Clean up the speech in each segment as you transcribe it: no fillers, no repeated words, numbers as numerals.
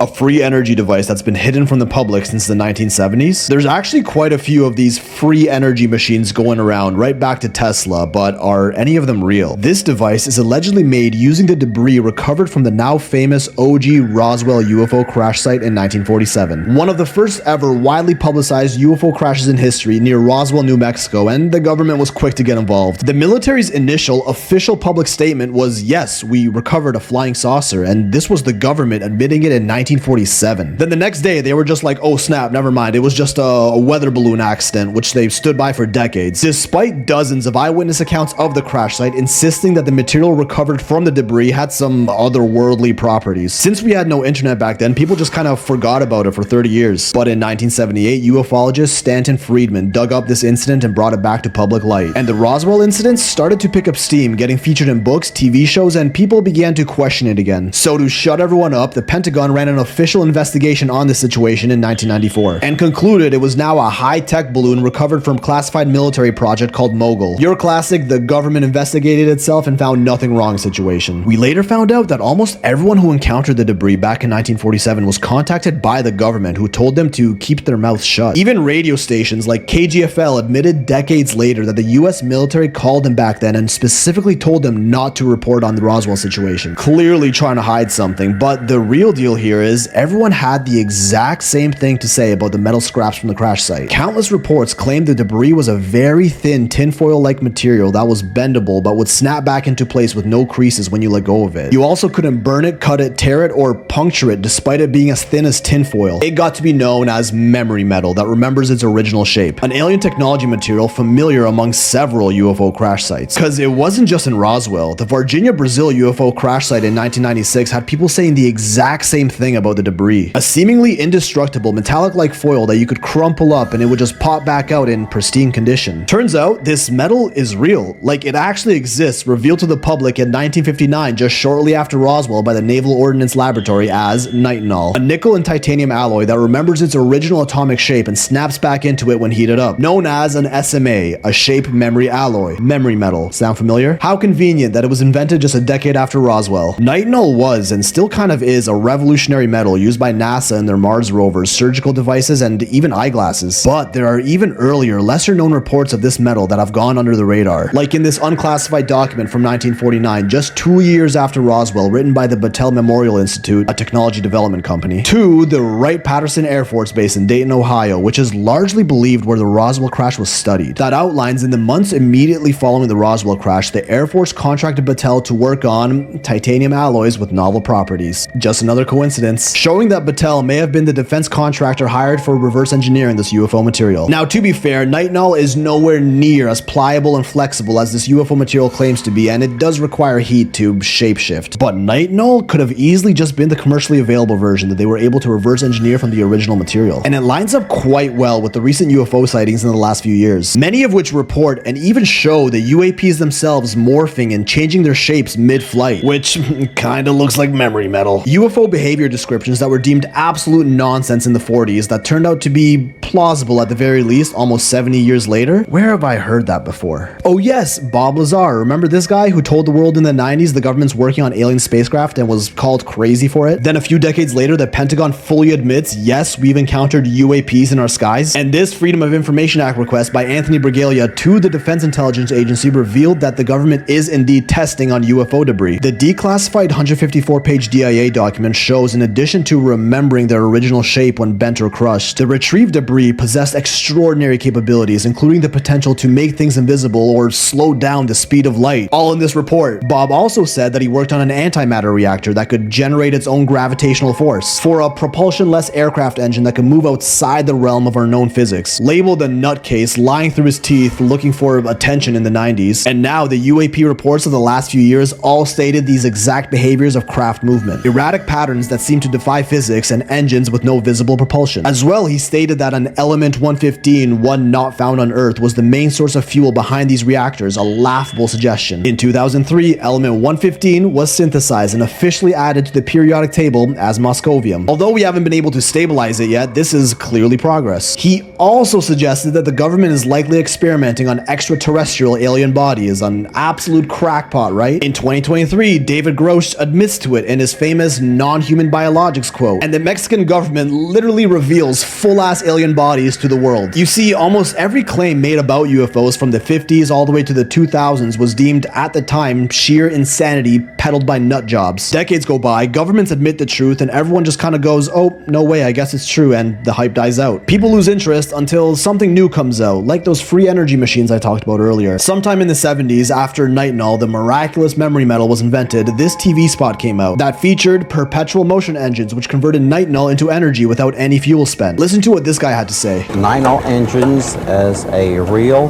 a free energy device that's been hidden from the public since the 1970s. There's actually quite a few of these free energy machines going around, right back to Tesla, but are any of them real? This device is allegedly made using the debris recovered from the now famous OG Roswell UFO crash site in 1947. One of the first ever widely publicized UFO crashes in history near Roswell, New Mexico, and the government was quick to get involved. The military's initial official public statement was, yes, we recovered a flying saucer, and this was the government admitting it in 1947. Then the next day, they were just like, oh snap, never mind, it was just a weather balloon accident, which they've stood by for decades. Despite dozens of eyewitness accounts of the crash site insisting that the material recovered from the debris had some otherworldly properties. Since we had no internet back then, people just kind of forgot about it for 30 years. But in 1978, ufologist Stanton Friedman dug up this incident and brought it back to public light. And the Roswell incident started to pick up steam, getting featured in books, TV shows, and people began to question it again. So to shut everyone up, the Pentagon ran an official investigation on the situation in 1994 and concluded it was now a high-tech balloon recovered from a classified military project called Mogul. Your classic, the government investigated itself and found nothing wrong situation. We later found out that almost everyone who encountered the debris back in 1947 was contacted by the government, who told them to keep their mouths shut. Even radio stations like KGFL admitted decades later that the US military called them back then and specifically told them not to report on the Roswell situation, clearly trying to hide something. But the real deal here is everyone had the exact same thing to say about the metal scraps from the crash site. Countless reports claimed the debris was a very thin tinfoil-like material that was bendable but would snap back into place with no creases when you let go of it. You also couldn't burn it, cut it, tear it, or puncture it despite it being as thin as tinfoil. It got to be known as memory metal that remembers its original shape, an alien technology material familiar among several UFO crash sites. Because it wasn't just in Roswell. The Virginia, Brazil UFO crash site in 1996 had people saying the exact same thing about the debris. A seemingly indestructible metallic-like foil that you could crumple up and it would just pop back out in pristine condition. Turns out this metal is real. Like, it actually exists, revealed to the public in 1959, just shortly after Roswell, by the Naval Ordnance Laboratory as nitinol, a nickel and titanium alloy that remembers its original atomic shape and snaps back into it when heated up, known as an SMA, a shape memory alloy. Memory metal. Sound familiar? How convenient that it was invented just a decade after Roswell. Nitinol was, and still kind of is, a revolutionary metal used by NASA in their Mars rovers, surgical devices, and even eyeglasses. But there are even earlier, lesser known reports of this metal that have gone under the radar. Like in this unclassified document from 1949, just 2 years after Roswell, written by the Battelle Memorial Institute, a technology development company, to the Wright-Patterson Air Force Base in Dayton, Ohio, which is largely believed where the Roswell crash was studied. That outlines in the months immediately following the Roswell crash, the Air Force contracted Battelle to work on titanium alloys with novel properties. Just another coincidence, showing that Battelle may have been the defense contractor hired for reverse engineering this UFO material. Now, to be fair, nitinol is nowhere near as pliable and flexible as this UFO material claims to be, and it does require heat to shapeshift. But nitinol could have easily just been the commercially available version that they were able to reverse engineer from the original material. And it lines up quite well with the recent UFO sightings in the last few years, many of which report and even show the UAPs themselves morphing and changing their shapes mid-flight, which kinda looks like memory metal. UFO behavior descriptions that were deemed absolute nonsense in the 40s that turned out to be plausible at the very least almost 70 years later? Where have I heard that before? Oh yes, Bob Lazar. Remember this guy who told the world in the 90s the government's working on alien spacecraft and was called crazy for it? Then a few decades later, the Pentagon fully admits, yes, we've encountered UAPs in our skies. And this Freedom of Information Act request by Anthony Bragalia to the Defense Intelligence Agency revealed that the government is indeed testing on UFO debris. The declassified 154-page DIA document shows, in addition to remembering their original shape when bent or crushed, the retrieved debris possessed extraordinary capabilities, including the potential to make things invisible or slow down the speed of light. All in this report. Bob also said that he worked on an antimatter reactor that could generate its own gravitational force for a propulsion-less aircraft engine that could move outside the realm of our known physics. Labeled a nutcase lying through his teeth looking for attention in the 90s, and now the UAP reports of the last few years all stated these exact behaviors of craft movement. Erratic patterns that seem to defy physics and engines with no visible propulsion. As well, he stated that an and element 115, one not found on Earth, was the main source of fuel behind these reactors, a laughable suggestion. In 2003, element 115 was synthesized and officially added to the periodic table as moscovium. Although we haven't been able to stabilize it yet, this is clearly progress. He also suggested that the government is likely experimenting on extraterrestrial alien bodies, an absolute crackpot, right? In 2023, David Grosh admits to it in his famous non-human biologics quote, and the Mexican government literally reveals full-ass alien bodies to the world. You see, almost every claim made about UFOs from the 50s all the way to the 2000s was deemed at the time sheer insanity peddled by nut jobs. Decades go by, governments admit the truth, and everyone just kind of goes, oh, no way, I guess it's true, and the hype dies out. People lose interest until something new comes out, like those free energy machines I talked about earlier. Sometime in the 70s, after nitinol, the miraculous memory metal, was invented, this TV spot came out that featured perpetual motion engines, which converted nitinol into energy without any fuel spent. Listen to what this guy had to say. Nitinol engines as a real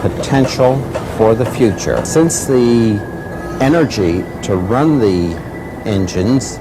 potential for the future. Since the energy to run the engines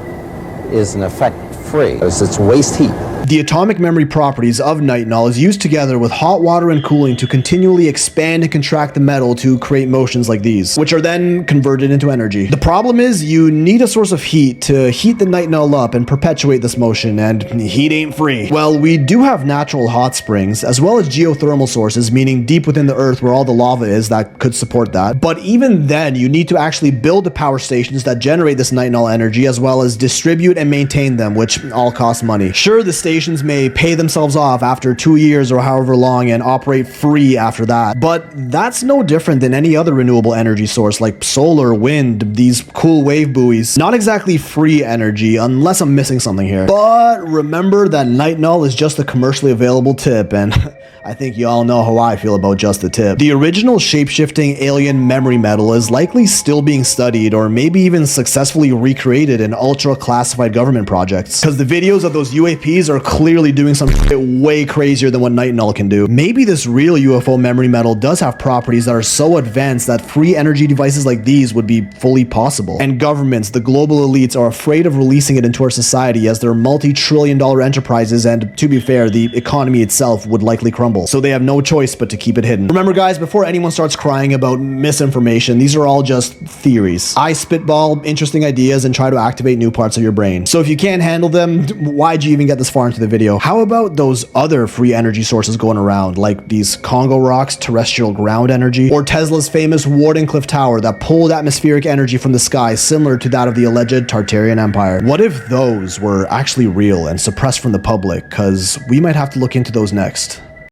is in effect free, it's waste heat. The atomic memory properties of nitinol is used together with hot water and cooling to continually expand and contract the metal to create motions like these, which are then converted into energy. The problem is you need a source of heat to heat the nitinol up and perpetuate this motion, and heat ain't free. Well, we do have natural hot springs, as well as geothermal sources, meaning deep within the earth where all the lava is, that could support that. But even then, you need to actually build the power stations that generate this nitinol energy, as well as distribute and maintain them, which all cost money. Sure, the stations may pay themselves off after 2 years or however long and operate free after that, but that's no different than any other renewable energy source like solar, wind, these cool wave buoys. Not exactly free energy unless I'm missing something here. But remember that nitinol is just a commercially available tip, and I think you all know how I feel about just the tip. The original shape-shifting alien memory metal is likely still being studied or maybe even successfully recreated in ultra-classified government projects, because the videos of those UAPs are clearly doing some shit way crazier than what nitinol can do. Maybe this real UFO memory metal does have properties that are so advanced that free energy devices like these would be fully possible. And governments, the global elites, are afraid of releasing it into our society as they're multi-trillion-dollar enterprises, and to be fair, the economy itself would likely crumble. So they have no choice but to keep it hidden. Remember guys, before anyone starts crying about misinformation, these are all just theories. I spitball interesting ideas and try to activate new parts of your brain. So if you can't handle them, why'd you even get this far into the video? How about those other free energy sources going around, like these Congo rocks, terrestrial ground energy, or Tesla's famous Wardenclyffe Tower that pulled atmospheric energy from the sky similar to that of the alleged Tartarian Empire? What if those were actually real and suppressed from the public? Because we might have to look into those next.